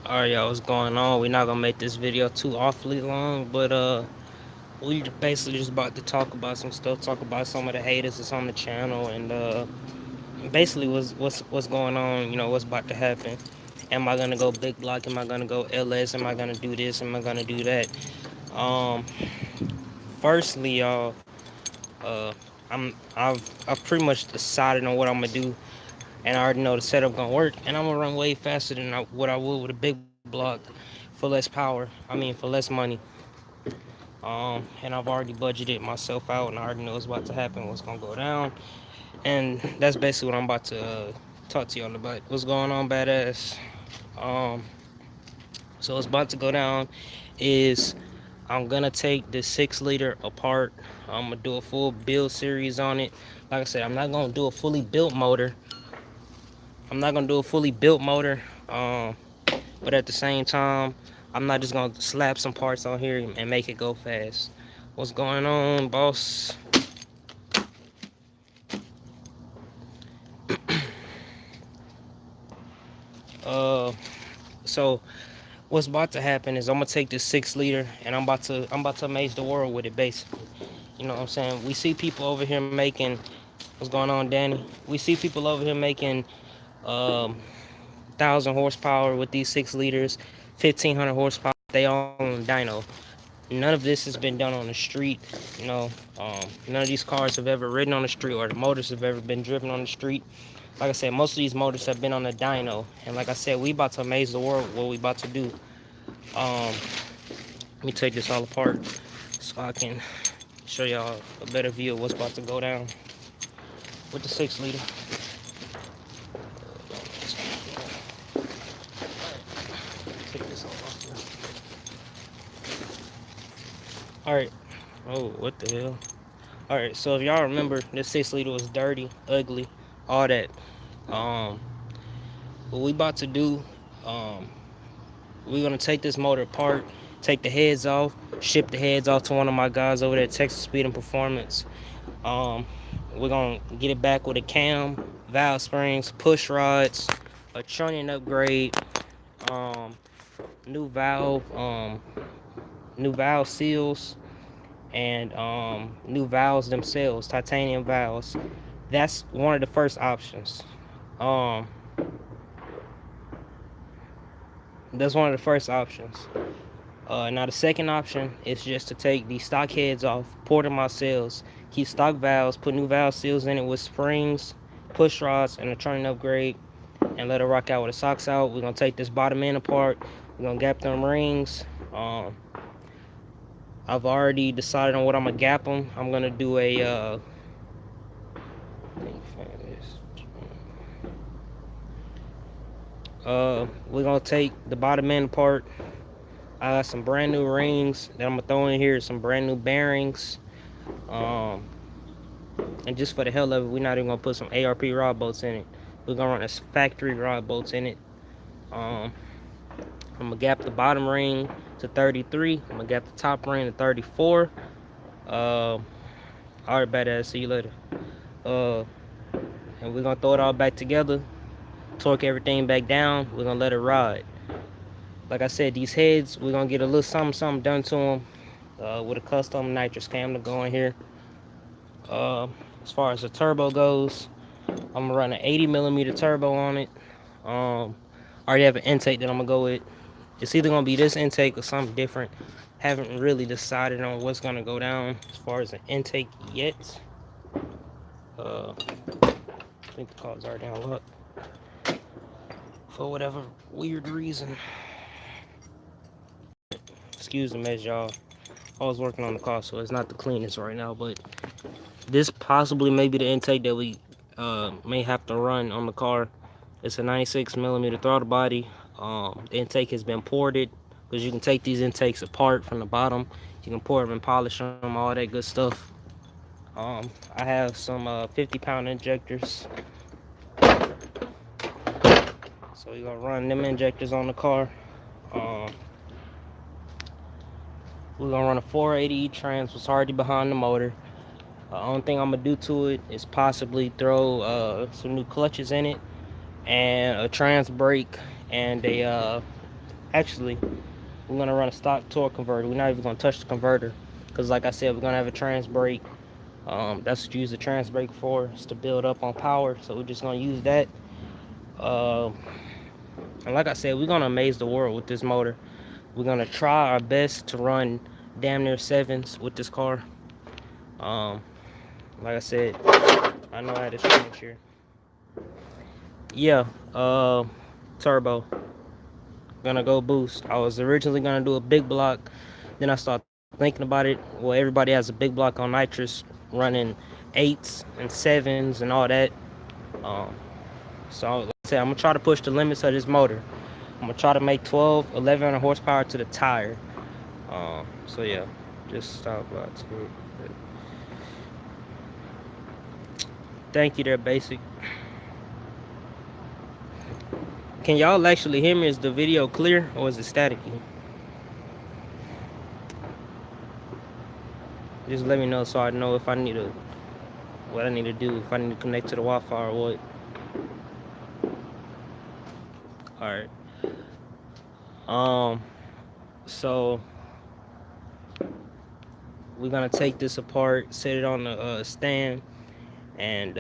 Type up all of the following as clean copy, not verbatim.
Alright, y'all, what's going on? We're not gonna make this video too awfully long, but we basically just about to talk about some stuff, talk about some of the haters that's on the channel, and basically what's going on. You know, what's about to happen. Am I gonna go big block? Am I gonna go LS? Am I gonna do this? Am I gonna do that? Um, Firstly, y'all, uh, I've pretty much decided on what I'm gonna do, and I already know the setup gonna work, and I'm gonna run way faster than what I would with a big block for less power. I mean, for less money. And I've already budgeted myself out, and I already know what's about to happen, what's gonna go down, and that's basically what I'm about to talk to y'all about. What's going on, badass? Um, so what's about to go down is I'm gonna take the 6 liter apart. I'm gonna do a full build series on it. Like I said, I'm not gonna do a fully built motor. I'm not gonna do a fully built motor. But at the same time, I'm not just gonna slap some parts on here and make it go fast. What's going on, boss? Uh, so what's about to happen is I'm gonna take this 6 liter and I'm about to amaze the world with it, basically. You know what I'm saying? We see people over here making, what's going on, Danny? We see people over here making um 1,000 horsepower with these 6 liters, 1,500 horsepower. They all on dyno. None of this has been done on the street. You know, none of these cars have ever ridden on the street, or the motors have ever been driven on the street. Like I said, most of these motors have been on the dyno. And like I said, we about to amaze the world with what we about to do. Let me take this all apart so I can show y'all a better view of what's about to go down with the 6 liter. Take this all off now. All right. Oh, what the hell? All right. So if y'all remember, this 6 liter was dirty, ugly, all that. Um, what we about to do, um, we're gonna take this motor apart, take the heads off, ship the heads off to one of my guys over there at Texas Speed and Performance. Um, we're gonna get it back with a cam, valve springs, push rods, a trunnion upgrade, um, new valve, new valve seals, and new valves themselves, titanium valves. That's one of the first options. Um, that's one of the first options. Now the second option is just to take the stock heads off, port them ourselves, keep stock valves, put new valve seals in it with springs, push rods, and a turning upgrade, and let it rock out with the socks out. We're gonna take this bottom end apart. We're gonna gap them rings. I've already decided on what I'm gonna gap them. I'm gonna do a we're gonna take the bottom end apart. I got some brand new rings that I'm gonna throw in here, some brand new bearings. Um, and just for the hell of it, we're not even gonna put some ARP rod bolts in it. We're gonna run a factory rod bolts in it. Um, I'm gonna gap the bottom ring to 33. I'm gonna gap the top ring to 34. All right, badass. See you later. Uh, and we're gonna throw it all back together, torque everything back down. We're gonna let it ride. Like I said, these heads, we're gonna get a little something done to them with a custom nitrous cam to go in here. Uh, as far as the turbo goes, I'm gonna run an 80 millimeter turbo on it. I already have an intake that I'm gonna go with. It's either gonna be this intake or something different. Haven't really decided on what's gonna go down as far as an intake yet. I think the car's already unlocked for whatever weird reason. Excuse the mess, y'all. I was working on the car, so it's not the cleanest right now, but this possibly may be the intake that we may have to run on the car. It's a 96 millimeter throttle body. The intake has been ported because you can take these intakes apart from the bottom. You can pour them and polish them, all that good stuff. I have some 50-pound injectors, so you're gonna run them injectors on the car. Um, we're gonna run a 480 trans, was already behind the motor. The only thing I'm gonna do to it is possibly throw some new clutches in it, and a trans brake, and a Actually, we're gonna run a stock torque converter. We're not even gonna touch the converter, because like I said, we're gonna have a trans brake. That's what you use the trans brake for, is to build up on power. So we're just gonna use that. Uh, and like I said, we're gonna amaze the world with this motor. We're gonna try our best to run damn near sevens with this car. Um, like I said, I know I had this change here. Yeah, turbo. Gonna go boost. I was originally gonna do a big block, then I started thinking about it. Well, everybody has a big block on nitrous running eights and sevens and all that. Um, so like I said, I'm gonna try to push the limits of this motor. I'm gonna try to make 12, 1100 horsepower to the tire. So yeah, just stop by to it. Thank you there, Basic. Can y'all actually hear me? Is the video clear or is it staticky? Just let me know so I know if I need to, what I need to do, if I need to connect to the Wi-Fi or what. Alright. So we're gonna take this apart, set it on the stand, and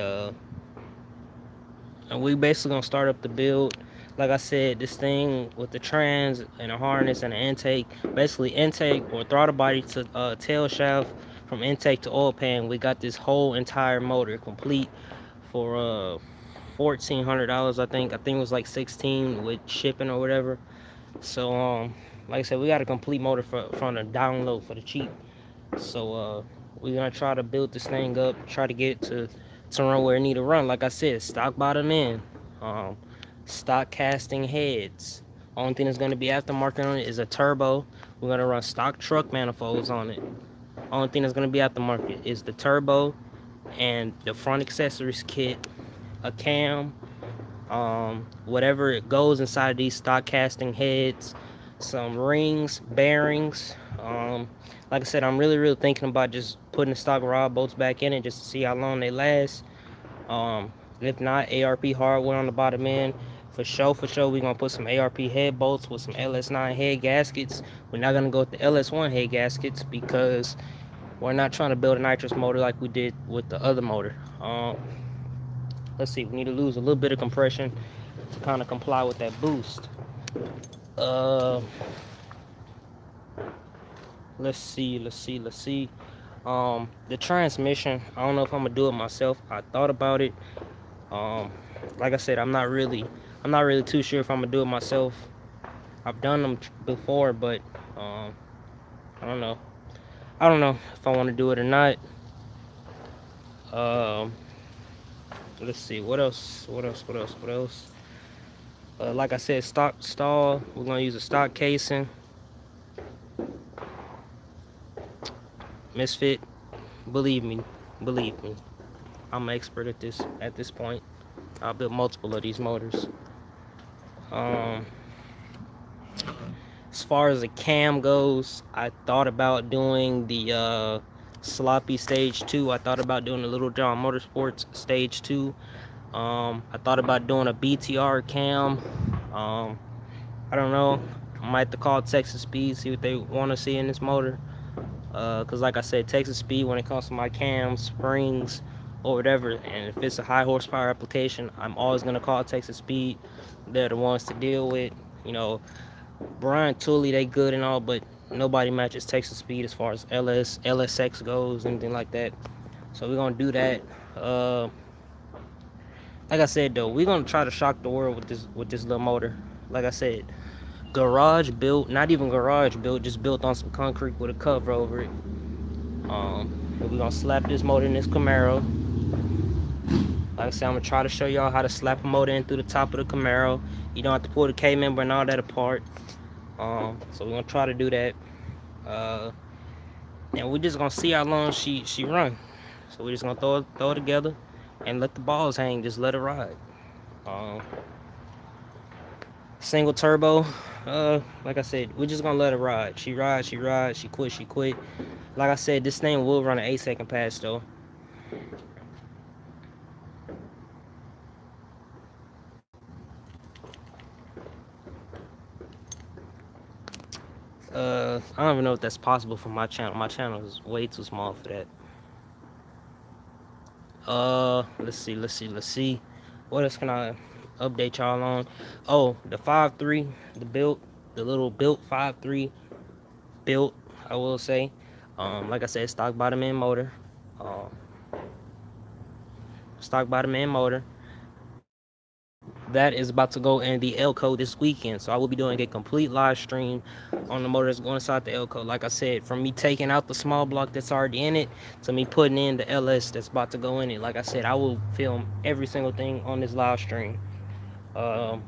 we basically gonna start up the build. Like I said, this thing with the trans and a harness and an intake, basically intake or throttle body to tail shaft, from intake to oil pan. We got this whole entire motor complete for $1,400. I think it was like 16 with shipping or whatever. So like I said, we got a complete motor from the download for the cheap. So we're gonna try to build this thing up, try to get it to run where it need to run. Like I said, stock bottom end, um, stock casting heads. Only thing that's gonna be aftermarket on it is a turbo. We're gonna run stock truck manifolds on it. Only thing that's gonna be aftermarket is the turbo and the front accessories kit, a cam, whatever it goes inside these stock casting heads, some rings, bearings. Like I said, I'm really thinking about just putting the stock rod bolts back in it just to see how long they last. If not, ARP hardware on the bottom end. For sure, we're gonna put some ARP head bolts with some LS9 head gaskets. We're not gonna go with the LS1 head gaskets because we're not trying to build a nitrous motor like we did with the other motor. Let's see, we need to lose a little bit of compression to kind of comply with that boost. Uh, let's see. The transmission, I don't know if I'm gonna do it myself. I thought about it. Like I said, I'm not really too sure if I'm gonna do it myself. I've done them before, but I don't know. I don't know if I want to do it or not. Um, let's see, what else? Like I said, stock stall. We're gonna use a stock casing. Misfit, believe me, I'm an expert at this point. I've built multiple of these motors. As far as the cam goes, I thought about doing the sloppy stage 2. I thought about doing the Little John Motorsports stage 2. I thought about doing a BTR cam. I don't know. I might have to call Texas Speed, see what they want to see in this motor. Because like I said, Texas Speed, when it comes to my cams, springs, or whatever, and if it's a high horsepower application, I'm always going to call Texas Speed. They're the ones to deal with. You know, Brian Tooley, they good and all, but nobody matches Texas Speed as far as LSX goes, anything like that. So we're going to do that. Like I said, though, we're going to try to shock the world with this little motor. Like I said, garage built, not even garage built, just built on some concrete with a cover over it. We're gonna slap this motor in this Camaro. Like I said, I'm gonna try to show y'all how to slap a motor in through the top of the Camaro. You don't have to pull the K member and all that apart. So we're gonna try to do that. And we're just gonna see how long she run. So we're just gonna throw it together and let the balls hang. Just let it ride. Single turbo. Like I said, we're just gonna let it ride. She rides. She quit. Like I said, this thing will run an 8-second pass though. I don't even know if that's possible for my channel. My channel is way too small for that. Let's see. What else can I update y'all on? Oh, the 5.3, the built, the little built 5.3 built, I will say. Like I said, stock bottom end motor. Um, stock bottom end motor. That is about to go in the Elko this weekend. So I will be doing a complete live stream on the motor that's going inside the Elko. Like I said, from me taking out the small block that's already in it to me putting in the LS that's about to go in it. Like I said, I will film every single thing on this live stream. Um,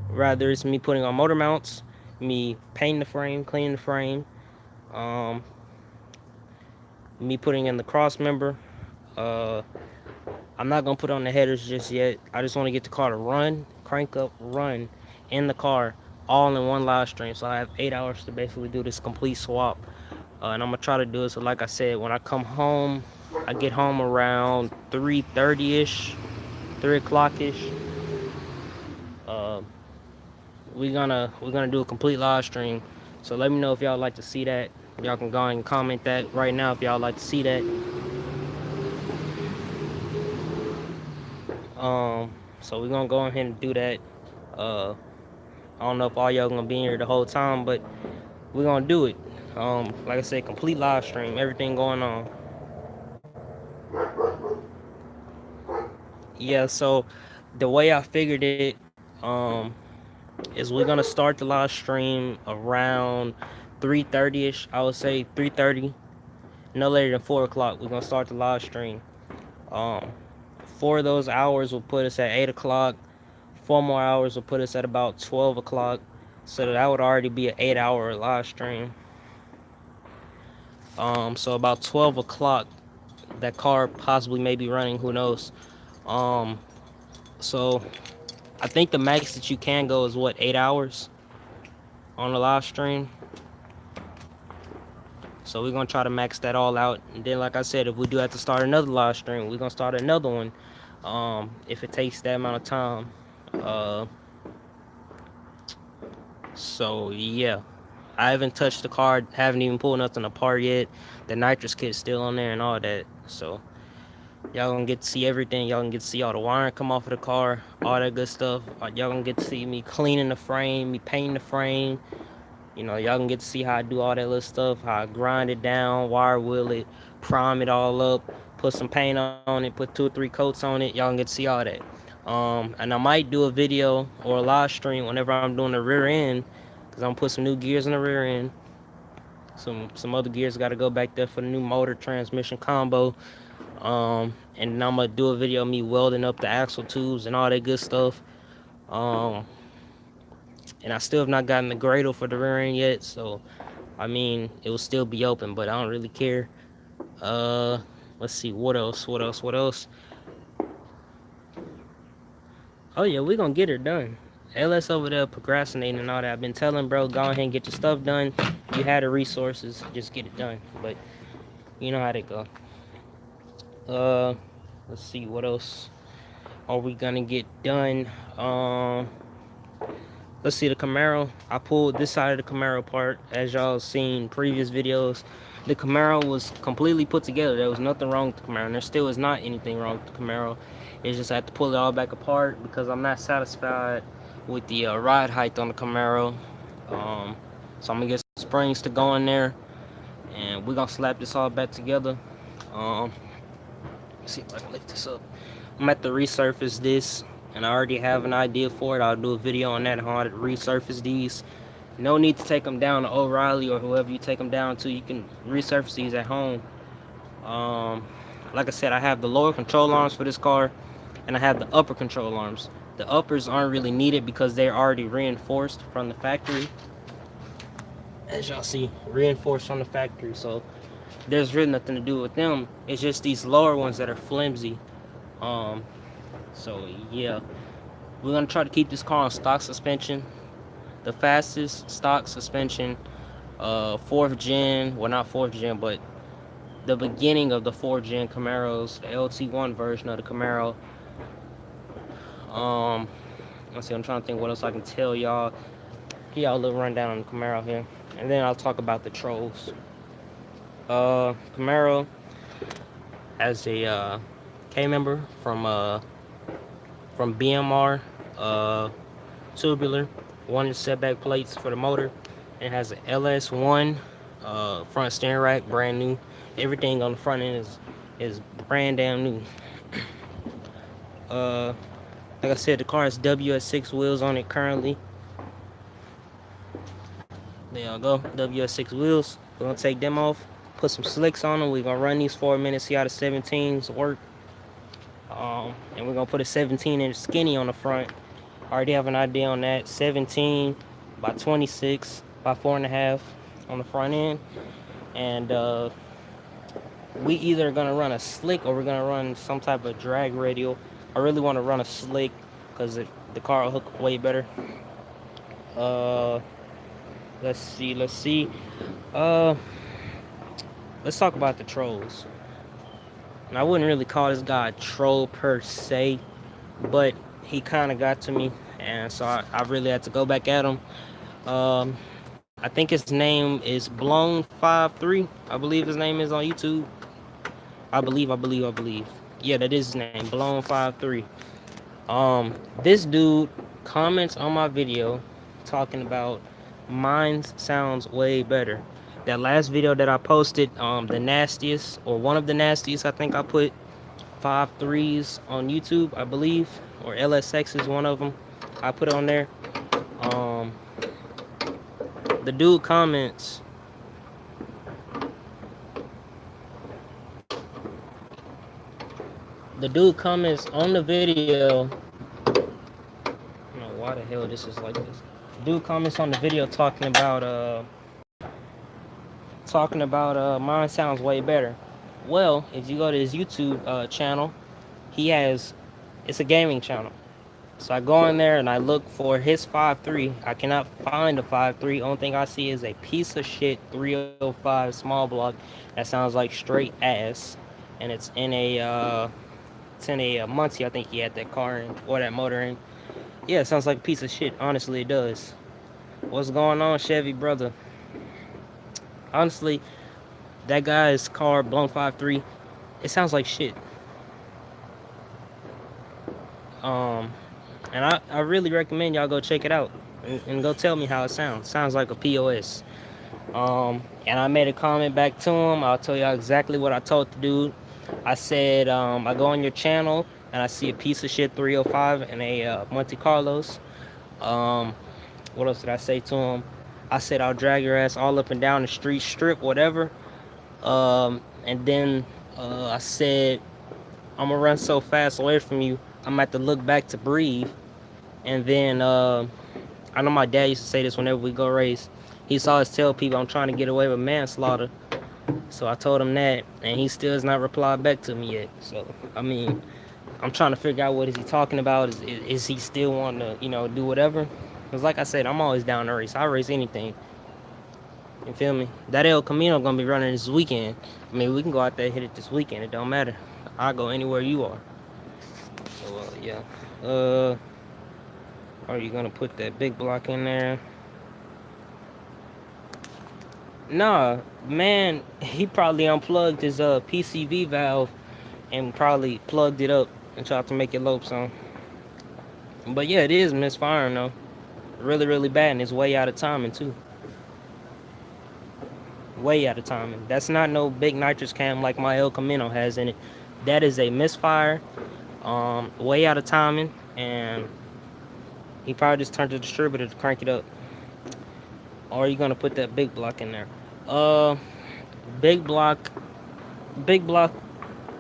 Rather it's me putting on motor mounts, me painting the frame, cleaning the frame, um, me putting in the cross member. Uh, I'm not gonna put on the headers just yet. I just want to get the car to run, crank up, run in the car, all in one live stream. So I have 8 hours to basically do this complete swap, and I'm gonna try to do it. So like I said, when I come home, I get home around 3:30 ish, 3 o'clock ish. Uh, we're gonna do a complete live stream. So let me know if y'all like to see that. Y'all can go and comment that right now if y'all like to see that. So we're gonna go ahead and do that. Uh, I don't know if all y'all gonna be in here the whole time, but we're gonna do it. Like I said, complete live stream, everything going on. Yeah, so the way I figured it, is we're gonna start the live stream around 3:30 ish. I would say 3:30, no later than 4 o'clock. We're gonna start the live stream. Um, 4 of those hours will put us at 8 o'clock. 4 more hours will put us at about 12 o'clock. So that would already be an 8 hour live stream. So about 12 o'clock, that car possibly may be running. Who knows? Um, so I think the max that you can go is what, 8 hours on the live stream. So we're gonna try to max that all out. And then, like I said, if we do have to start another live stream, we're gonna start another one. If it takes that amount of time. Uh, so yeah. I haven't touched the car, haven't even pulled nothing apart yet. The nitrous kit's still on there and all that. So y'all gonna get to see everything. Y'all gonna get to see all the wiring come off of the car, all that good stuff. Y'all gonna get to see me cleaning the frame, me painting the frame. You know, y'all can get to see how I do all that little stuff, how I grind it down, wire wheel it, prime it all up, put some paint on it, put 2 or 3 coats on it. Y'all can get to see all that. And I might do a video or a live stream whenever I'm doing the rear end, because I'm gonna put some new gears in the rear end. Some other gears got to go back there for the new motor transmission combo. And I'm gonna do a video of me welding up the axle tubes and all that good stuff. Um, and I still have not gotten the gradle for the rear end yet, so I mean it will still be open, but I don't really care. Uh, let's see what else. Oh yeah, we gonna get her done. LS over there procrastinating and all that. I've been telling bro, go ahead and get your stuff done. You had the resources, just get it done. But you know how they go. Uh, let's see what else are we gonna get done. Let's see the Camaro. I pulled this side of the Camaro apart. As y'all seen previous videos, the Camaro was completely put together. There was nothing wrong with the Camaro, and there still is not anything wrong with the Camaro. It's just I had to pull it all back apart because I'm not satisfied with the ride height on the Camaro. So I'm gonna get some springs to go in there, and we're gonna slap this all back together. Let's see if I can lift this up. I'm at to resurface this, and I already have an idea for it. I'll do a video on that, how to resurface these. No need to take them down to O'Reilly or whoever you take them down to. You can resurface these at home. Like I said, I have the lower control arms for this car, and I have the upper control arms. The uppers aren't really needed because they're already reinforced from the factory. As y'all see, reinforced from the factory. So there's really nothing to do with them. It's just these lower ones that are flimsy. So yeah, we're gonna try to keep this car on stock suspension, the fastest stock suspension, 4th gen, well not 4th gen, but the beginning of the 4th gen Camaros, the LT1 version of the Camaro. Let's see, I'm trying to think what else I can tell y'all. give y'all a little rundown on the Camaro here, and then I'll talk about the trolls. Camaro has a K member from BMR, tubular, one setback plates for the motor. It has an LS1 front steering rack, brand new. Everything on the front end is brand damn new. Uh, like I said, the car has WS6 wheels on it currently. There y'all go, WS6 wheels. We're gonna take them off, put some slicks on them. We're gonna run these for a minute, see how the 17s work. And we're gonna put a 17-inch skinny on the front. I already have an idea on that. 17 by 26 by 4.5 on the front end. And we either gonna run a slick or we're gonna run some type of drag radial. I really want to run a slick because the car will hook way better. Uh, let's see. Uh, let's talk about the trolls. And I wouldn't really call this guy a troll per se, but he kind of got to me, and so I really had to go back at him. I think his name is Blown53. I believe his name is on YouTube. I believe. Yeah, that is his name, Blown53. This dude comments on my video talking about mine sounds way better. That last video that I posted, the nastiest, or one of the nastiest, I think I put 5.3s on YouTube, I believe, or LSX is one of them. I put it on there. The dude comments, on the video. I don't know why the hell this is like this. The dude comments on the video talking about mine sounds way better. Well, if you go to his YouTube channel, it's a gaming channel. So I go in there and I look for his 5.3. I cannot find a 5.3. Only thing I see is a piece of shit 305 small block that sounds like straight ass, and it's in a Muncie. I think he had that car in, or that motor in. Yeah, it sounds like a piece of shit. Honestly, it does. What's going on, Chevy brother? Honestly, that guy's car, Blown53, it sounds like shit. And I really recommend y'all go check it out and go tell me how it sounds. Sounds like a POS. And I made a comment back to him. I'll tell y'all exactly what I told the dude. I said, I go on your channel and I see a piece of shit 305 and a Monte Carlos. What else did I say to him? I said, I'll drag your ass all up and down the street, strip, whatever. And then I said, I'm gonna run so fast away from you, I'm gonna have to look back to breathe. And then I know my dad used to say this whenever we go race. He always tell people I'm trying to get away with manslaughter. So I told him that, and he still has not replied back to me yet. So I mean, I'm trying to figure out what is he talking about. Is he still wanting to, do whatever? Because like I said, I'm always down to race. I race anything. You feel me? That El Camino gonna be running this weekend. I mean, we can go out there and hit it this weekend. It don't matter. I'll go anywhere you are. So yeah. Are you gonna put that big block in there? Nah, man, he probably unplugged his PCV valve and probably plugged it up and tried to make it lope some. But yeah, it is misfiring though. Really, really bad, and it's way out of timing too. Way out of timing. That's not no big nitrous cam like my El Camino has in it. That is a misfire, way out of timing, and he probably just turned the distributor to crank it up. Or are you gonna put that big block in there? Big block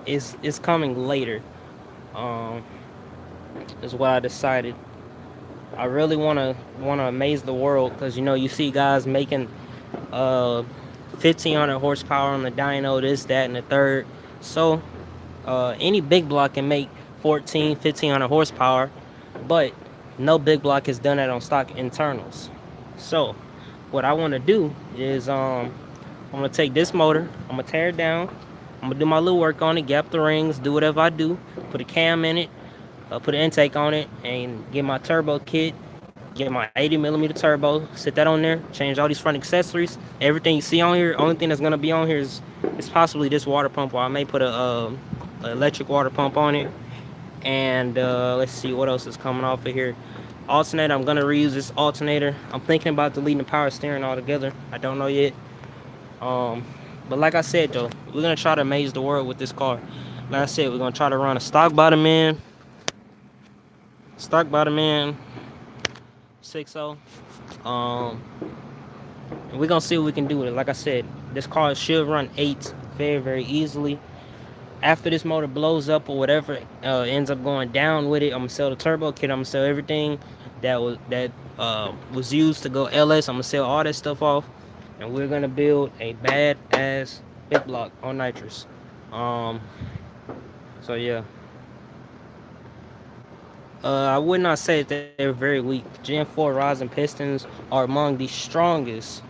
is coming later. Is what I decided. I really wanna amaze the world, because you see guys making 1500 horsepower on the dyno, this, that, and the third. So any big block can make 1500 horsepower, but no big block has done that on stock internals. So what I want to do is I'm gonna take this motor, I'm gonna tear it down, I'm gonna do my little work on it, gap the rings, do whatever I do, put a cam in it, put an intake on it, and get my turbo kit, get my 80mm turbo, sit that on there, change all these front accessories. Everything you see on here, only thing that's gonna be on here is possibly this water pump, or I may put a electric water pump on it. And let's see what else is coming off of here. Alternator, I'm gonna reuse this alternator. I'm thinking about deleting the power steering altogether. I don't know yet. Um, but like I said though, we're gonna try to amaze the world with this car. Like I said, we're gonna try to run a stock bottom end, 6.0. And we're gonna see what we can do with it. Like I said, this car should run 8 very easily. After this motor blows up or whatever ends up going down with it, I'm gonna sell the turbo kit. I'm gonna sell everything that was used to go LS. I'm gonna sell all that stuff off, and we're gonna build a badass big block on nitrous. Um, so yeah, I would not say that they're very weak. Gen 4 rods and pistons are among the strongest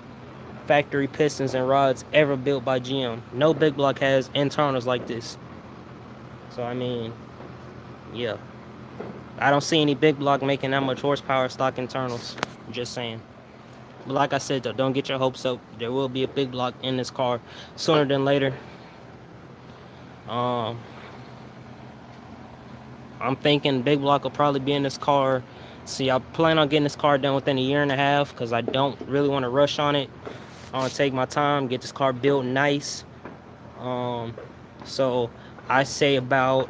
factory pistons and rods ever built by GM. No big block has internals like this. So I mean, yeah. I don't see any big block making that much horsepower stock internals. I'm just saying. But like I said though, don't get your hopes up. There will be a big block in this car sooner than later. Um, I'm thinking big block will probably be in this car. See, I plan on getting this car done within a year and a half because I don't really want to rush on it. I want to take my time, get this car built nice. So I say about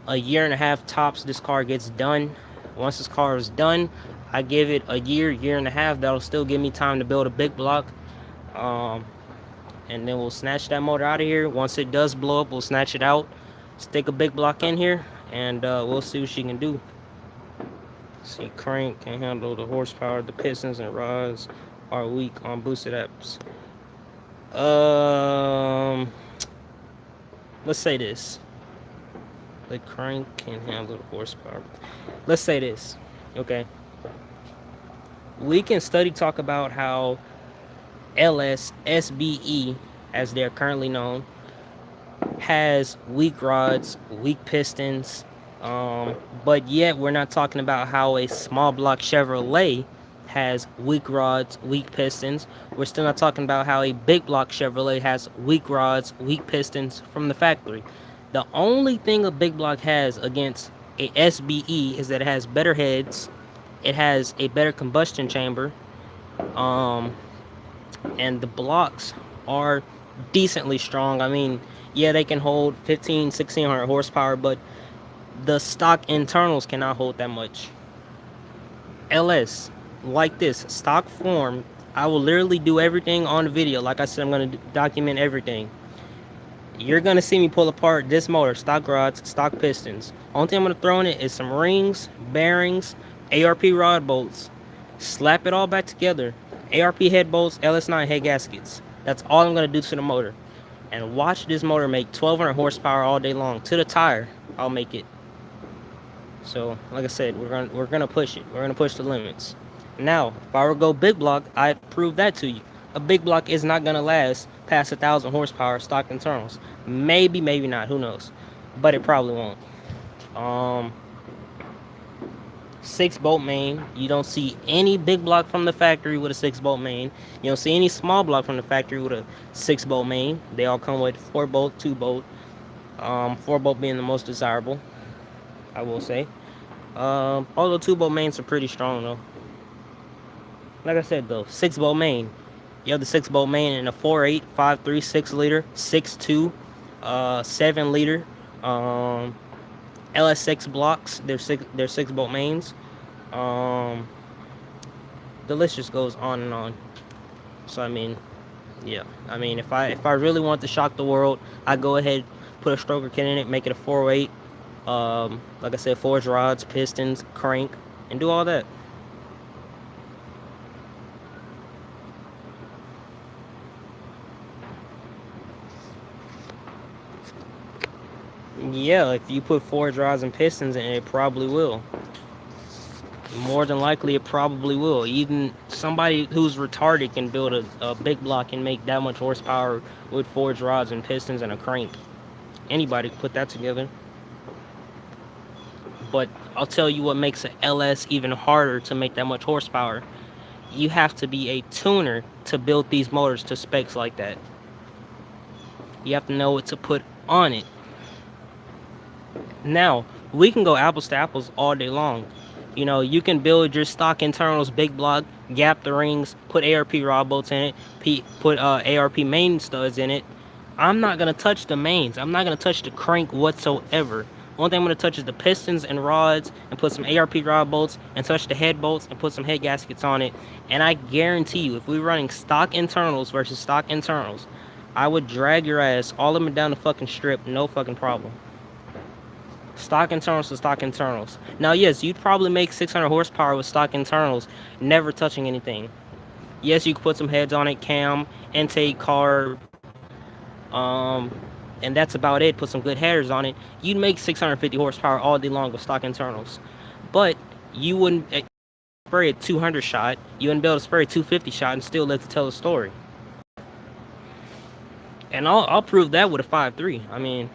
a year and a half tops this car gets done. Once this car is done, I give it a year and a half. That'll still give me time to build a big block. And then we'll snatch that motor out of here. Once it does blow up, we'll snatch it out, stick a big block in here, and we'll see what she can do. See, crank can handle the horsepower. The pistons and rods are weak on boosted apps. Let's say this. The crank can handle the horsepower. Let's say this, okay? We can talk about how LS, SBE, as they're currently known, has weak rods, weak pistons, but yet we're not talking about how a small block Chevrolet has weak rods, weak pistons. We're still not talking about how a big block Chevrolet has weak rods, weak pistons from the factory. The only thing a big block has against a SBE is that it has better heads, it has a better combustion chamber, and the blocks are decently strong. I mean, yeah, they can hold 1600 horsepower, but the stock internals cannot hold that much. LS, like this, stock form, I will literally do everything on the video. Like I said, I'm going to document everything. You're going to see me pull apart this motor, stock rods, stock pistons. Only thing I'm going to throw in it is some rings, bearings, ARP rod bolts. Slap it all back together. ARP head bolts, LS9 head gaskets. That's all I'm going to do to the motor. And watch this motor make 1200 horsepower all day long. To the tire, I'll make it. So, like I said, we're gonna push it. We're gonna push the limits. Now, if I were to go big block, I'd prove that to you. A big block is not gonna last past 1000 horsepower stock internals. Maybe, maybe not. Who knows? But it probably won't. 6-bolt main. You don't see any big block from the factory with a 6-bolt main. You don't see any small block from the factory with a 6-bolt main. They all come with 4-bolt, 2-bolt. 4-bolt being the most desirable, I will say. Although 2-bolt mains are pretty strong though. Like I said though, 6-bolt main. You have the 6-bolt main in a 4.8, 5.3, 6 liter, 6.2, 7 liter. LS6 blocks. They're 6-bolt mains. The list just goes on and on. So I mean, yeah. I mean, if I really want to shock the world, I go ahead, put a stroker kit in it, make it a 4.8. Like I said, forged rods, pistons, crank, and do all that. Yeah, if you put forged rods and pistons in it, it probably will. More than likely, it probably will. Even somebody who's retarded can build a big block and make that much horsepower with forged rods and pistons and a crank. Anybody can put that together. But I'll tell you what makes an LS even harder to make that much horsepower. You have to be a tuner to build these motors to specs like that. You have to know what to put on it. Now, we can go apples to apples all day long. You know, you can build your stock internals, big block, gap the rings, put ARP rod bolts in it, put ARP main studs in it. I'm not going to touch the mains. I'm not going to touch the crank whatsoever. Only thing I'm going to touch is the pistons and rods and put some ARP rod bolts and touch the head bolts and put some head gaskets on it. And I guarantee you, if we're running stock internals versus stock internals, I would drag your ass all of them down the fucking strip, no fucking problem. Stock internals to stock internals. Now, yes, you'd probably make 600 horsepower with stock internals, never touching anything. Yes, you could put some heads on it, cam, intake, carb, and that's about it. Put some good headers on it. You'd make 650 horsepower all day long with stock internals. But you wouldn't spray a 200 shot. You wouldn't be able to spray a 250 shot and still live to tell the story. And I'll prove that with a 5.3. I mean,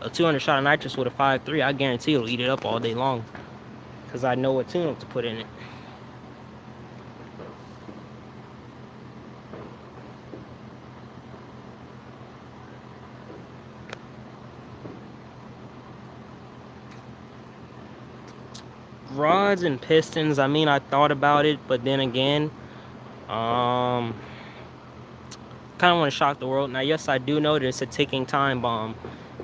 a 200 shot of nitrous with a 5.3, I guarantee it'll eat it up all day long. Because I know what tune-up to put in it. Rods and pistons, I mean, I thought about it, but then again, kind of want to shock the world. Now, yes, I do know that it's a ticking time bomb.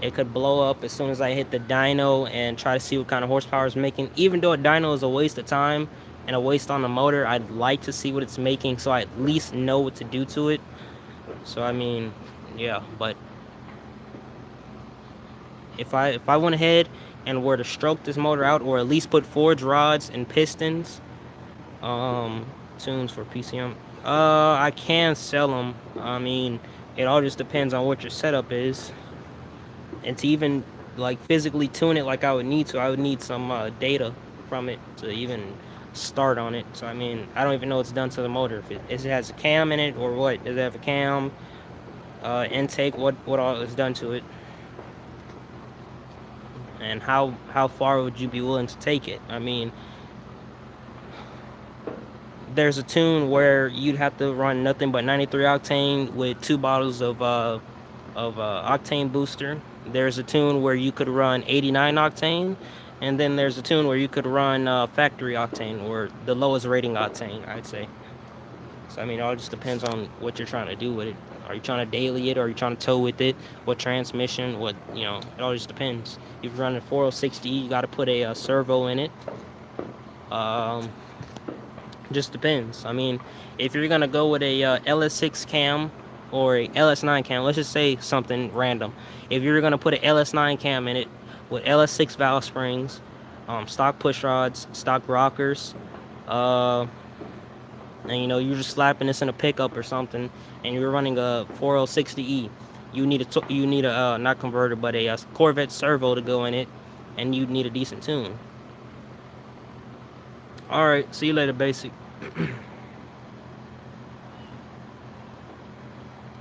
It could blow up as soon as I hit the dyno and try to see what kind of horsepower it's making. Even though a dyno is a waste of time and a waste on the motor, I'd like to see what it's making so I at least know what to do to it. So, I mean, yeah, but if I went ahead and were to stroke this motor out, or at least put forged rods and pistons, tunes for PCM, I can sell them. I mean, it all just depends on what your setup is. And to even like physically tune it like I would need to, I would need some data from it to even start on it. So I mean, I don't even know what's done to the motor. If it has a cam in it or what. Does it have a cam, intake, what all is done to it, and how far would you be willing to take it? I mean, there's a tune where you'd have to run nothing but 93 octane with 2 bottles of octane booster. There's a tune where you could run 89 octane, and then there's a tune where you could run factory octane, or the lowest rating octane, I'd say. So I mean, it all just depends on what you're trying to do with it. Are you trying to daily it, or are you trying to tow with it? What transmission? What, you know, it all just depends. If you're running 4060, you got to put a servo in it. Just depends. I mean, if you're gonna go with a LS6 cam or a LS9 cam, let's just say something random. If you're gonna put an LS9 cam in it with LS6 valve springs, stock push rods, stock rockers, and you know, you're just slapping this in a pickup or something, and you're running a 4060E, you need a not converter, but a Corvette servo to go in it, and you need a decent tune. All right, see you later, basic.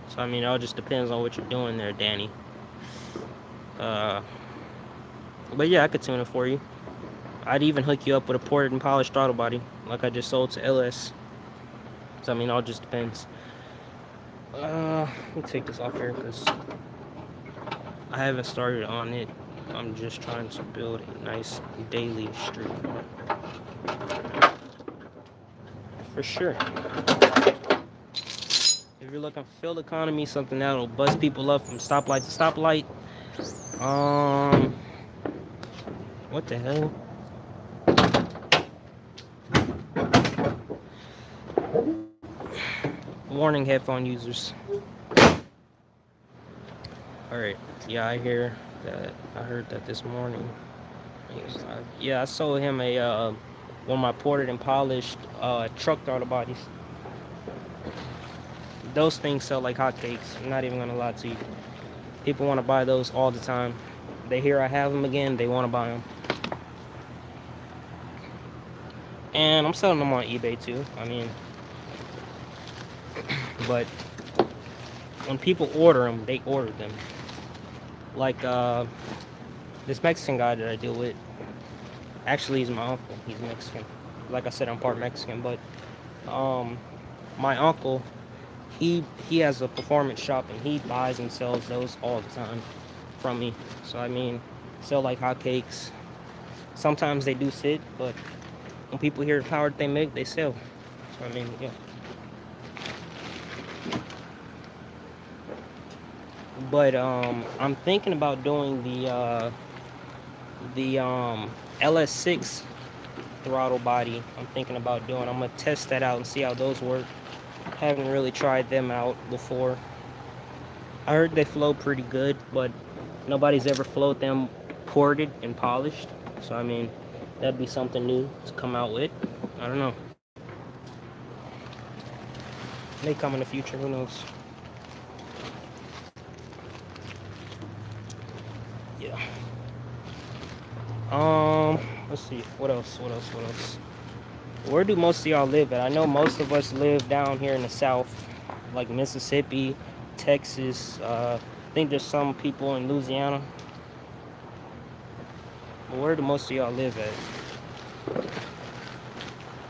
So I mean, it all just depends on what you're doing there, Danny. But yeah, I could tune it for you. I'd even hook you up with a ported and polished throttle body, like I just sold to LS. So I mean, it all just depends. Let me take this off here because I haven't started on it. I'm just trying to build a nice daily street. For sure. If you're looking for fuel economy, something that'll buzz people up from stoplight to stoplight. What the hell? Warning, headphone users. Alright, yeah, I heard that this morning. Yeah, I sold him a one of my ported and polished truck throttle bodies. Those things sell like hotcakes. I'm not even gonna lie to you. People want to buy those all the time. They hear I have them again, they want to buy them. And I'm selling them on eBay too. I mean, but when people order them, they order them. Like this Mexican guy that I deal with, Actually, he's my uncle. He's Mexican. Like I said, I'm part Mexican, but um, my uncle, he has a performance shop and he buys and sells those all the time from me. So I mean, sell like hotcakes. Sometimes they do sit, but when people hear the power that they make, they sell. So I mean, yeah. But I'm thinking about doing the LS6 throttle body. I'm thinking about doing. I'm gonna test that out and see how those work. Haven't really tried them out before. I heard they flow pretty good, but nobody's ever flowed them ported and polished. So I mean, that'd be something new to come out with. I don't know. May come in the future. Who knows? Yeah. Let's see. What else? What else? What else? Where do most of y'all live at? I know most of us live down here in the South, like Mississippi, Texas. I think there's some people in Louisiana. But where do most of y'all live at?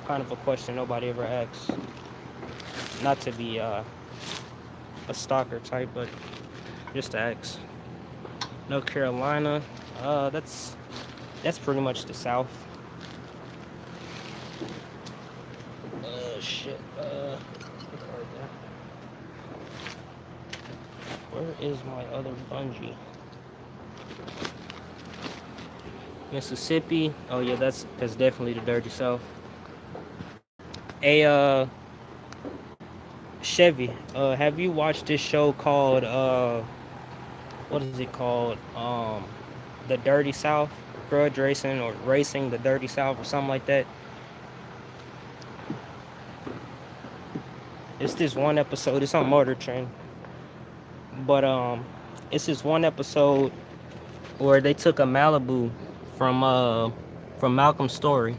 Kind of a question nobody ever asks. Not to be a stalker type, but just to ask. North Carolina. That's pretty much the South. Shit. Where is my other bungee? Mississippi. Oh yeah, that's definitely the dirty South. A Chevy. Have you watched this show called what is it called? The Dirty South, Grudge Racing or Racing the Dirty South or something like that. It's this one episode. It's on Motor Trend, but it's this one episode where they took a Malibu from Malcolm's story.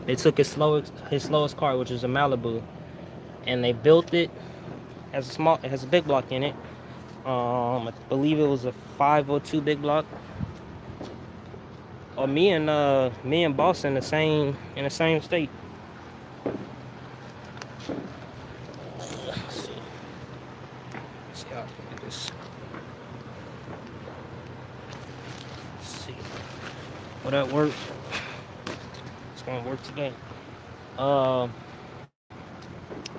They took his slowest car, which is a Malibu, and they built it. It has a big block in it. I believe it was a 502 big block. Me and Boss in the same state. Let's see. Let's see how I can do this. Let's see. Will that work? It's gonna work today. Uh,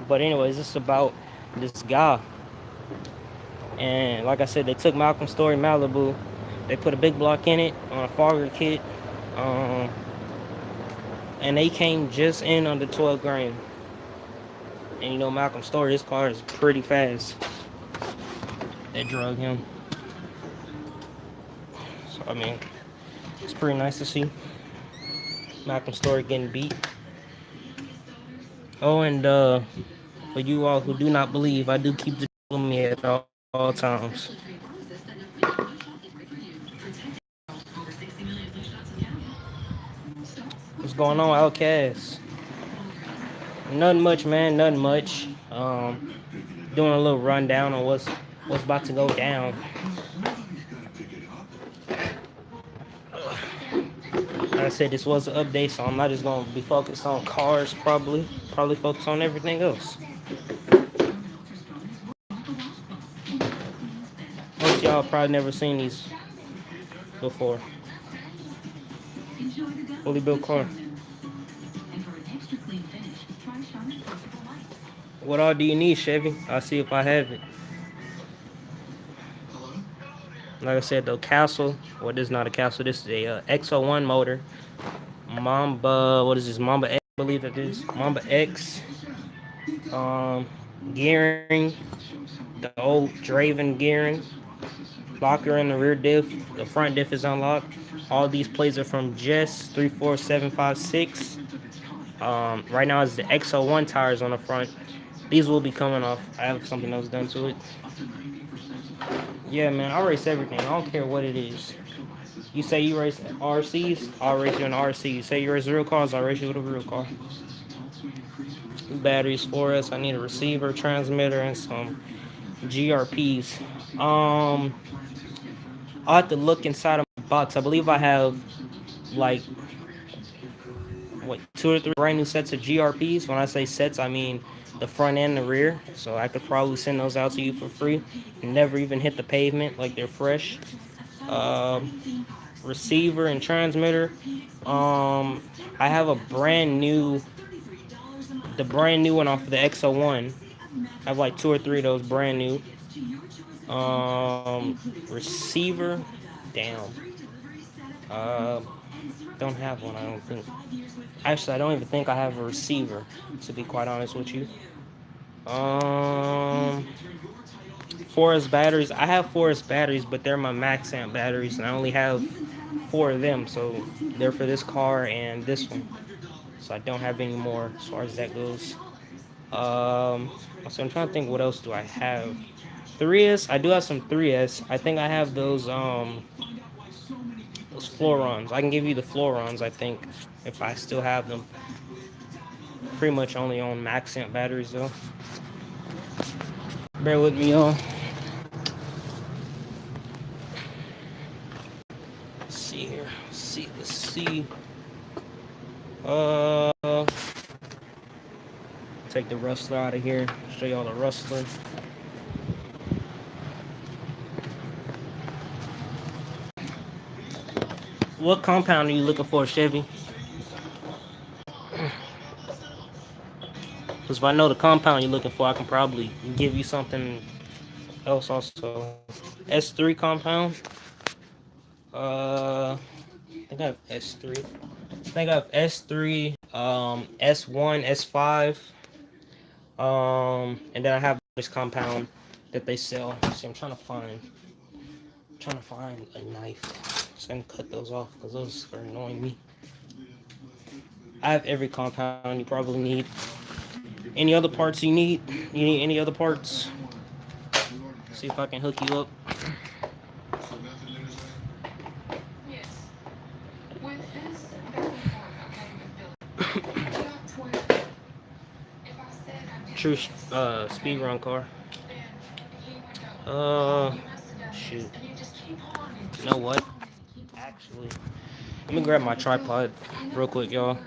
but anyways, it's about this guy, and like I said, they took Malcolm's story Malibu. They put a big block in it on a Fogger kit, um, and they came just in under 12 grand. And you know Malcolm's story, his car is pretty fast. They drug him. So I mean, it's pretty nice to see Malcolm's story getting beat. Oh, and for you all who do not believe, I do keep the with me at all times. What's going on, Outcast? Nothing much, man. Nothing much. Doing a little rundown on what's about to go down. Like I said, this was an update, so I'm not just gonna be focused on cars. Probably focus on everything else. Most of y'all probably never seen these before. Fully built car. What all do you need, Chevy? I'll see if I have it. Like I said, the Castle. Well, this is not a Castle. This is a X01 motor. Mamba. What is this? Mamba X. I believe it is. Mamba X. Um, Gearing. The old Draven gearing. Locker in the rear diff. The front diff is unlocked. All these plates are from Jess 34756. Right now it's the X01 tires on the front. These will be coming off. I have something else done to it. Yeah, man, I race everything. I don't care what it is. You say you race RCs, I'll race you in RC. You say you race real cars, I'll race you with a real car. Batteries for us. I need a receiver, transmitter, and some GRPs. I'll have to look inside of my box. I believe I have like what, 2 or 3 brand new sets of GRPs. When I say sets, I mean the front and the rear. So I could probably send those out to you for free. Never even hit the pavement, like they're fresh. Receiver and transmitter. I have a the brand new one off of the XO1. I have like 2 or 3 of those brand new. Receiver, damn. Uh, don't have one. I don't think. Actually, I don't even think I have a receiver. To be quite honest with you. Um, Forest batteries. I have Forest batteries, but they're my max amp batteries, and I only have 4 of them. So they're for this car and this one. So I don't have any more as far as that goes. So I'm trying to think, what else do I have? 3S. I do have some 3S. I think I have those Florons. I can give you the Florons, I think, if I still have them. Pretty much only on max amp batteries though. Bear with me, y'all. Let's see here. Let's see. Uh, take the Rustler out of here. Show y'all the Rustler. What compound are you looking for, Chevy? Because if I know the compound you're looking for, I can probably give you something else also. S3 compound. I think I have S3. I think I have S3, S1, S5, and then I have this compound that they sell. See, I'm trying to find a knife so I can cut those off because those are annoying me. I have every compound you probably need. Any other parts you need? You need any other parts? See if I can hook you up. True speed run car. Shoot. You know what? Actually, let me grab my tripod real quick, y'all.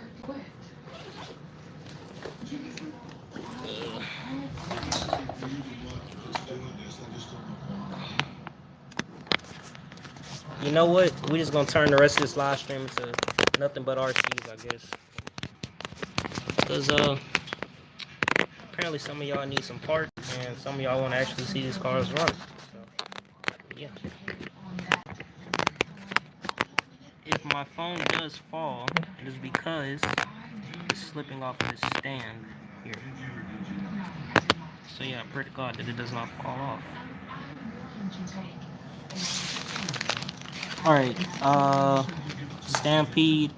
You know what? We just gonna turn the rest of this live stream into nothing but RCs, I guess. Cause apparently some of y'all need some parts, and some of y'all want to actually see these cars run. So, yeah. If my phone does fall, it is because it's slipping off of this stand here. So yeah, I pray to God that it does not fall off. Alright, Stampede.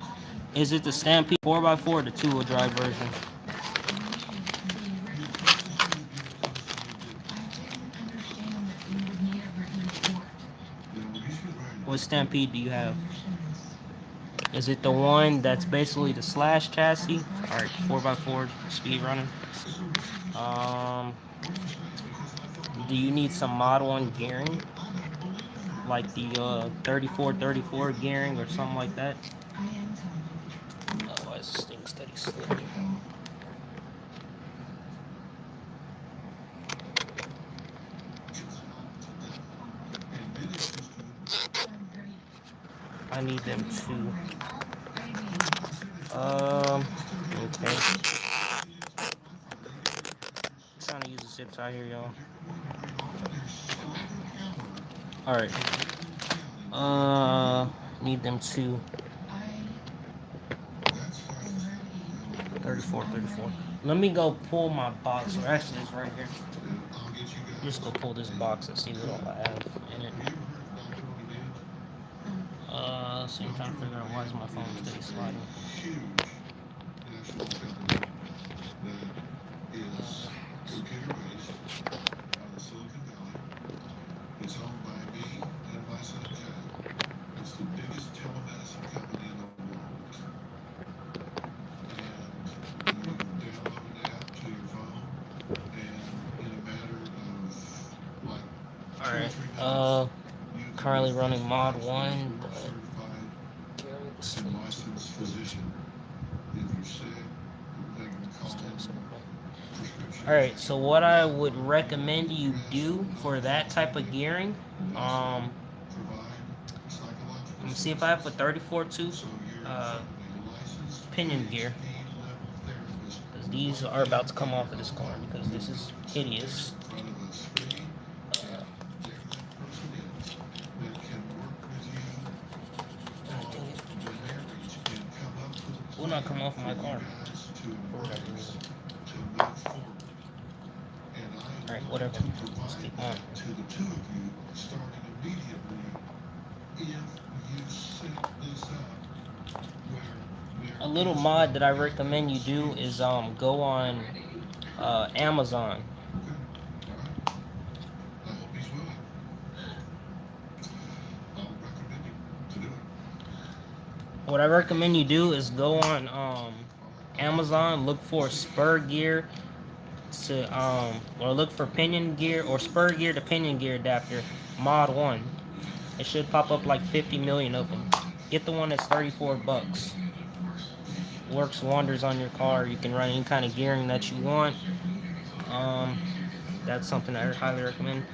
Is it the Stampede 4x4 or the 2-wheel drive version? What Stampede do you have? Is it the one that's basically the slash chassis? Alright, 4x4 speed running. Do you need some Model 1 gearing? Like the 3434 gearing or something like that? Otherwise, this thing's steady slipping. I need them too. Okay. I'm trying to use the zip tie here, y'all. Alright. Need them too. 34. Let me go pull my box. Actually, it's right here. Just go pull this box and see what all I have in it. So I'm trying to figure out why is my phone steady sliding. It's owned by me and my son Jack. It's the biggest telemedicine company in the world. And you download an app to your phone, and in a matter of like. Alright, currently running Mod 1, but licensed physician. If you're Alright, so what I would recommend you do for that type of gearing, let me see if I have a 34 tooth pinion gear, because these are about to come off of this car because this is hideous. Will not come off of my car for whatever reason. Alright, whatever. Let's keep on. A little mod that I recommend you do is go on Amazon. What I recommend you do is go on Amazon, look for spur gear to or look for pinion gear or spur gear to pinion gear adapter mod 1. It should pop up like 50 million of them. Get the one that's 34 bucks. Works wonders on your car. You can run any kind of gearing that you want. That's something I highly recommend.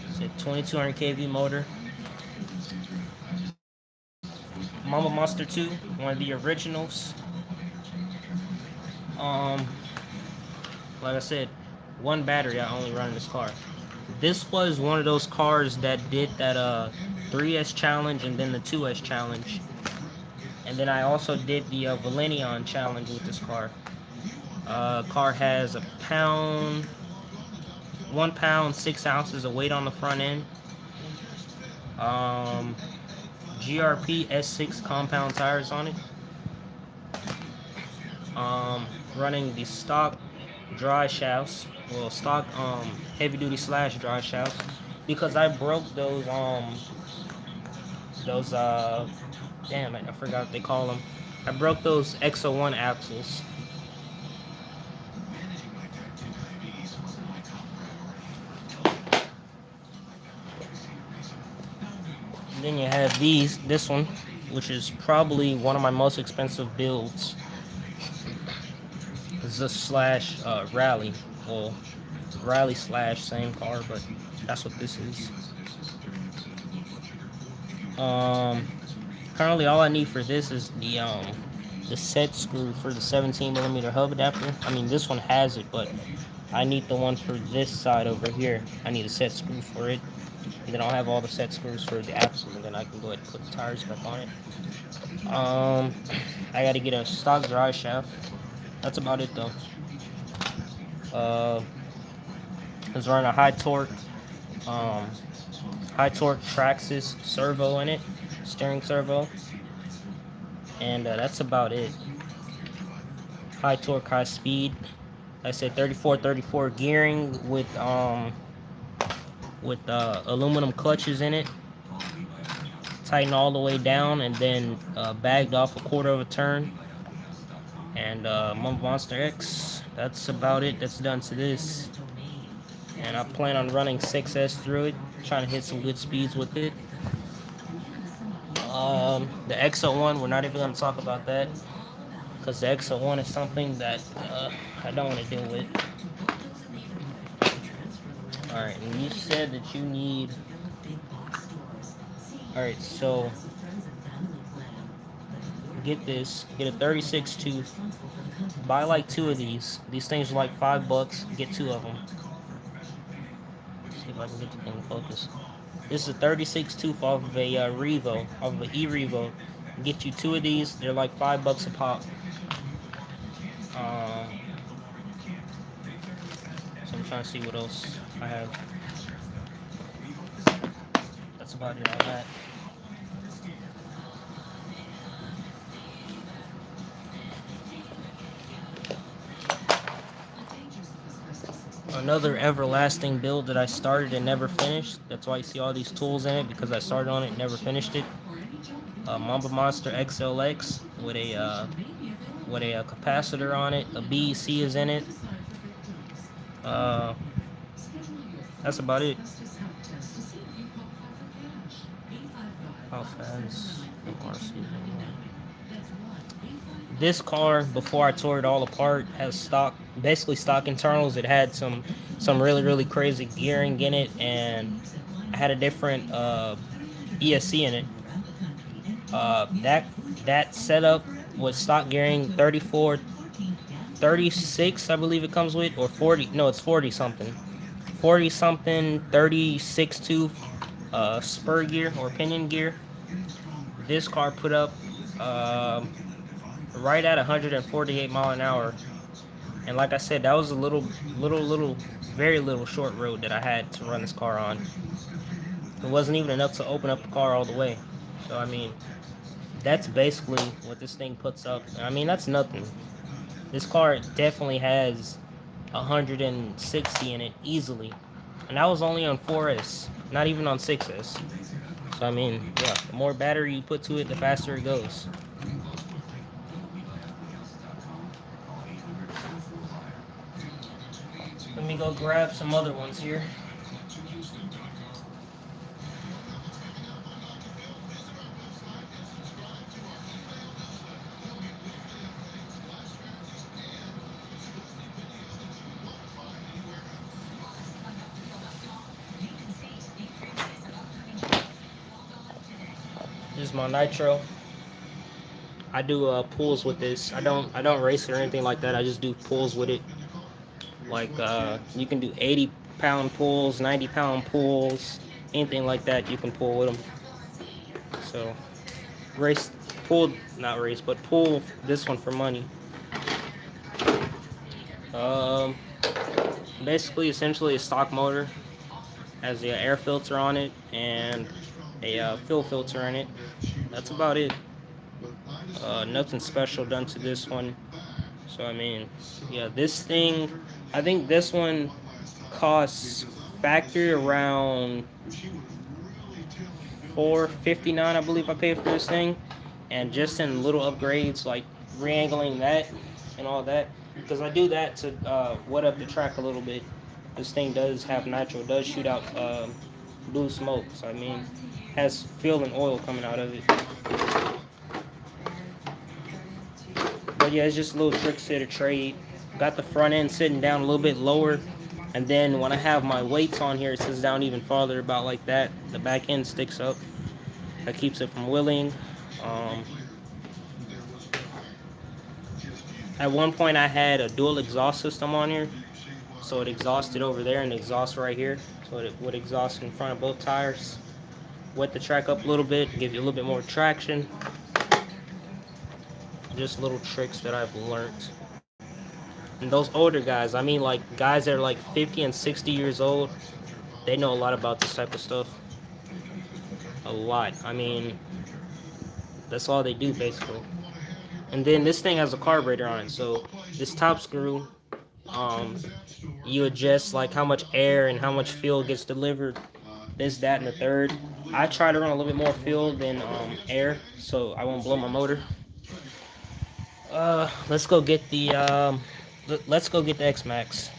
It's a 2200 kV motor. Mamba Monster 2, one of the originals. Like I said, one battery I only run in this car. This was one of those cars that did that 3S challenge and then the 2S challenge. And then I also did the Valenion challenge with this car. Car has 1 pound 6 ounces of weight on the front end. GRP S6 compound tires on it. Running the stock dry shafts, well, stock heavy duty / dry shafts, because I broke those damn it, I forgot what they call them. I broke those XO1 axles. And then you have this one, which is probably one of my most expensive builds. It's a / rally. Well, rally / same car, but that's what this is. Currently all I need for this is the set screw for the 17mm hub adapter. I mean, this one has it, but I need the one for this side over here. I need a set screw for it. And then I'll have all the set screws for the axles, and then I can go ahead and put the tires back on it. I gotta get a stock dry shaft. That's about it though. It's running a high torque Traxxas servo in it, steering servo, and that's about it. High torque, high speed. Like I said 34 gearing with aluminum clutches in it. Tighten all the way down and then bagged off a quarter of a turn. And Mamba Monster X. That's about it. That's done to this. And I plan on running 6S through it, trying to hit some good speeds with it. The XO1, we're not even going to talk about that, because the XO1 is something that I don't want to deal with. Alright, and you said that you need... Alright, so get this. Get a 36 tooth. Buy like 2 of these. These things are like $5. Get 2 of them. See if I can get the thing to focus. This is a 36 tooth off of a Revo, off of an E-Revo. Get you 2 of these. They're like $5 a pop. So I'm trying to see what else I have. That's about it on that. Another everlasting build that I started and never finished. That's why you see all these tools in it, because I started on it and never finished it. Mamba Monster XLX with a capacitor on it. A BEC is in it. That's about it. How fast? This car, before I tore it all apart, has stock basically stock internals. It had some really crazy gearing in it, and it had a different ESC in it. That setup was stock gearing 34, 36, I believe it comes with, or 40. No, it's 40 something, 40 something, 36 tooth spur gear or pinion gear. This car put up uh, right at 148 mile an hour. And like I said, that was a very little short road that I had to run this car on. It wasn't even enough to open up the car all the way. So I mean, that's basically what this thing puts up. I mean, that's nothing. This car definitely has 160 in it easily, and that was only on 4S, not even on 6S. So I mean, yeah, the more battery you put to it, the faster it goes. Let me go grab some other ones here. This is my nitro. I do pulls with this. I don't race it or anything like that. I just do pulls with it. Like you can do 80-pound pulls, 90-pound pulls, anything like that. You can pull with them. So race, pull, not race, but pull this one for money. Um, Basically, essentially a stock motor has the air filter on it and a fuel filter in it. That's about it. Nothing special done to this one. So I mean, yeah, this thing, I think this one costs factory around 459. I believe I paid for this thing, and just in little upgrades like re-angling that and all that, because I do that to wet up the track a little bit. This thing does have nitro, does shoot out blue smoke. So I mean, has fuel and oil coming out of it. But yeah, it's just little tricks to the trade. Got the front end sitting down a little bit lower, and then when I have my weights on here, it sits down even farther, about like that. The back end sticks up. That keeps it from willing. Um, at one point, I had a dual exhaust system on here, so it exhausted over there and exhaust right here. So it would exhaust in front of both tires. Wet the track up a little bit, give you a little bit more traction. Just little tricks that I've learned. And those older guys, I mean, like guys that are like 50 and 60 years old, they know a lot about this type of stuff. A lot. I mean, that's all they do basically. And then this thing has a carburetor on it, so this top screw, um, you adjust like how much air and how much fuel gets delivered. This, that, and the third. I try to run a little bit more fuel than air, so I won't blow my motor. Let's go get the let's go get the X Max.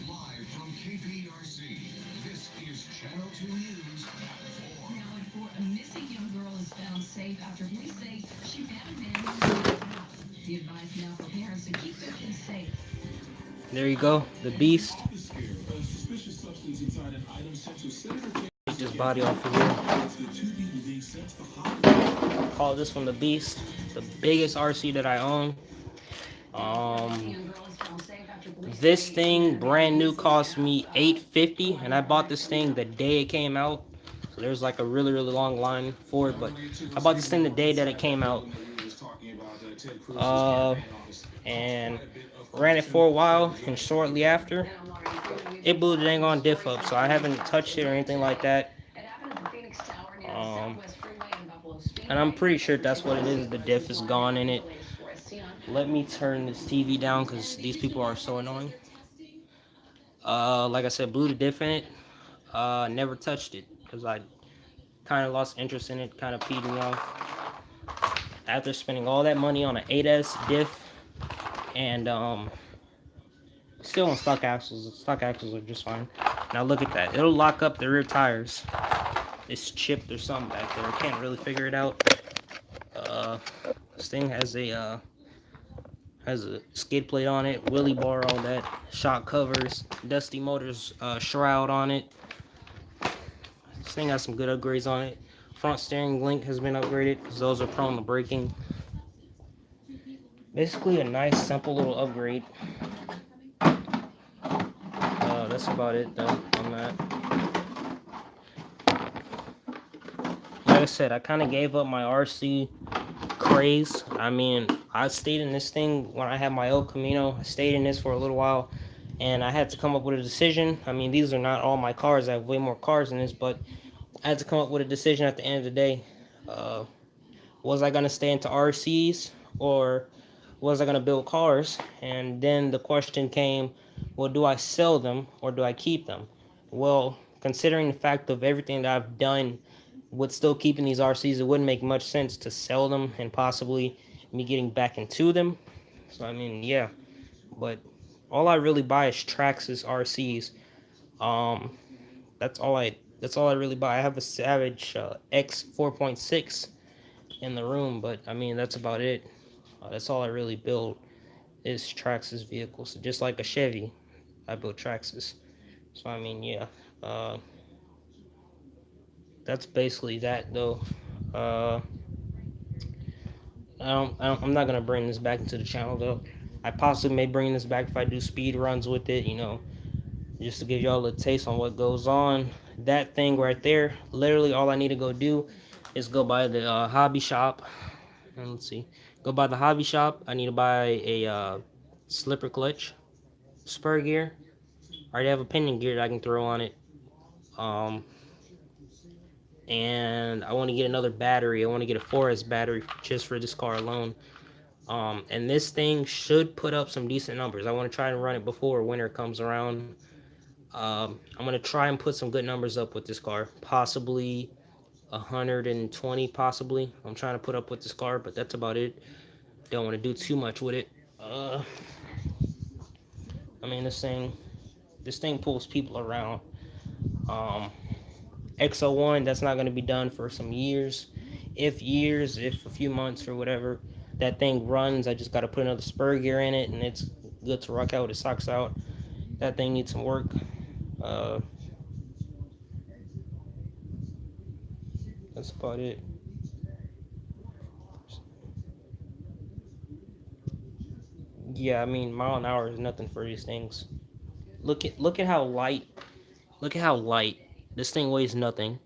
Live from KPRC, this is Channel 2 News at 4. Now at 4, a missing young girl is found safe after police say she found a man who was in the house. The advice now for parents to keep their kids safe. There you go, the Beast. Take this body off of here. Call this one the Beast. The biggest RC that I own. This thing brand new cost me $850, and I bought this thing the day it came out. So there's like a really long line for it, but I bought this thing the day that it came out. And ran it for a while, and shortly after, it blew the dang on diff up. So I haven't touched it or anything like that. And I'm pretty sure that's what it is. The diff is gone in it. Let me turn this TV down because these people are so annoying. Like I said, blew the diff in it. Never touched it because kind of lost interest in it, kind of peed me off. After spending all that money on an 8S diff and still on stock axles. The stock axles are just fine. Now look at that. It'll lock up the rear tires. It's chipped or something back there. I can't really figure it out. Uh, this thing has a skid plate on it, wheelie bar, all that, shock covers, Dusty Motors shroud on it. This thing has some good upgrades on it. Front steering link has been upgraded because those are prone to braking. Basically a nice simple little upgrade. That's about it though on that. Like I said, I kind of gave up my RC craze. I mean, I stayed in this thing when I had my El Camino. I stayed in this for a little while, and I had to come up with a decision. I mean, these are not all my cars. I have way more cars in this, but I had to come up with a decision at the end of the day. Was I going to stay into RCs, or was I going to build cars? And then the question came, well, do I sell them or do I keep them? Well, considering the fact of everything that I've done with still keeping these RCs, it wouldn't make much sense to sell them and possibly me getting back into them. So I mean, yeah, but all I really buy is Traxxas RCs. Um, that's all I really buy. I have a Savage X 4.6 in the room, but I mean that's about it. That's all I really build is Traxxas vehicles, just like a Chevy. I built Traxxas. So I mean, yeah, uh, that's basically that though. Uh, I'm not gonna bring this back into the channel though. I possibly may bring this back if I do speed runs with it, just to give y'all a taste on what goes on. That thing right there, literally all I need to go do is go by the hobby shop. And let's see, go by the hobby shop. I need to buy a slipper clutch, spur gear. I already have a pinion gear that I can throw on it. Um, and I want to get another battery. I want to get a 4S battery just for this car alone. And this thing should put up some decent numbers. I want to try and run it before winter comes around. I'm going to try and put some good numbers up with this car. Possibly 120, possibly. I'm trying to put up with this car, but that's about it. Don't want to do too much with it. I mean, this thing pulls people around. Um, X01, that's not going to be done for some years. If a few months or whatever. That thing runs, I just got to put another spur gear in it, and it's good to rock out with the socks out. That thing needs some work. That's about it. Yeah, I mean, mile an hour is nothing for these things. Look at how light. Look at how light. This thing weighs nothing.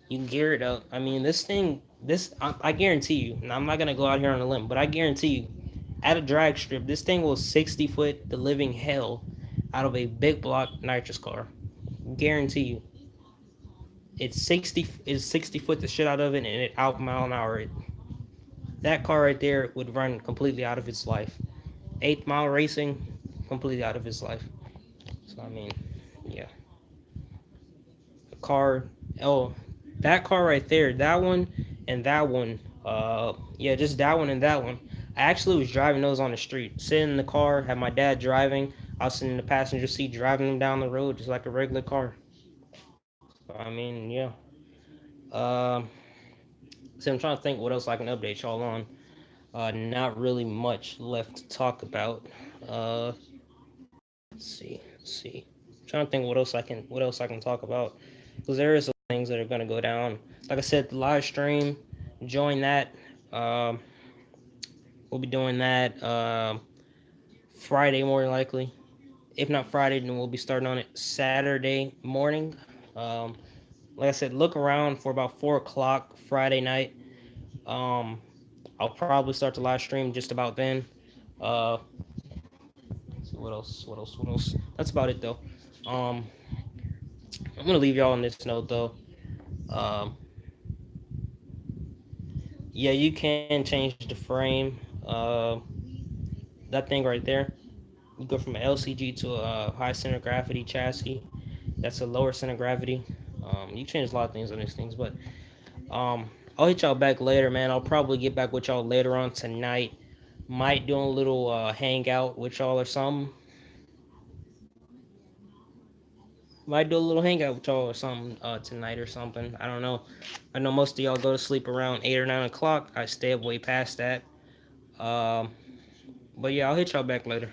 You can gear it up. I mean, I guarantee you, and I'm not gonna go out here on a limb, but I guarantee you, at a drag strip, this thing will 60 foot the living hell out of a big block nitrous car. Guarantee you. It's 60 foot the shit out of it, and it out mile an hour it. That car right there would run completely out of its life. 8 mile racing, completely out of its life. So I mean, yeah. The car, oh, that car right there, that one and that one, yeah, just that one and that one. I actually was driving those on the street, sitting in the car, had my dad driving. I was sitting in the passenger seat, driving them down the road just like a regular car. So, I mean, yeah. Um, so I'm trying to think what else I can update y'all on. Not really much left to talk about. Uh, let's see. I'm trying to think what else I can talk about, because there is some things that are gonna go down. Like I said, the live stream, join that. Um, we'll be doing that Friday more than likely. If not Friday, then we'll be starting on it Saturday morning. Um, like I said, look around for about 4 o'clock Friday night. Um, I'll probably start the live stream just about then. Uh, so what else? What else? What else? That's about it though. Um, I'm gonna leave y'all on this note though. Um, yeah, you can change the frame. That thing right there. You go from an LCG to a high center of gravity chassis. That's a lower center of gravity. You change a lot of things on these things, but I'll hit y'all back later, man. I'll probably get back with y'all later on tonight. Might do a little hangout with y'all or something. Might do a little hangout with y'all or something tonight or something. I don't know. I know most of y'all go to sleep around 8 or 9 o'clock. I stay up way past that. Um, but yeah, I'll hit y'all back later.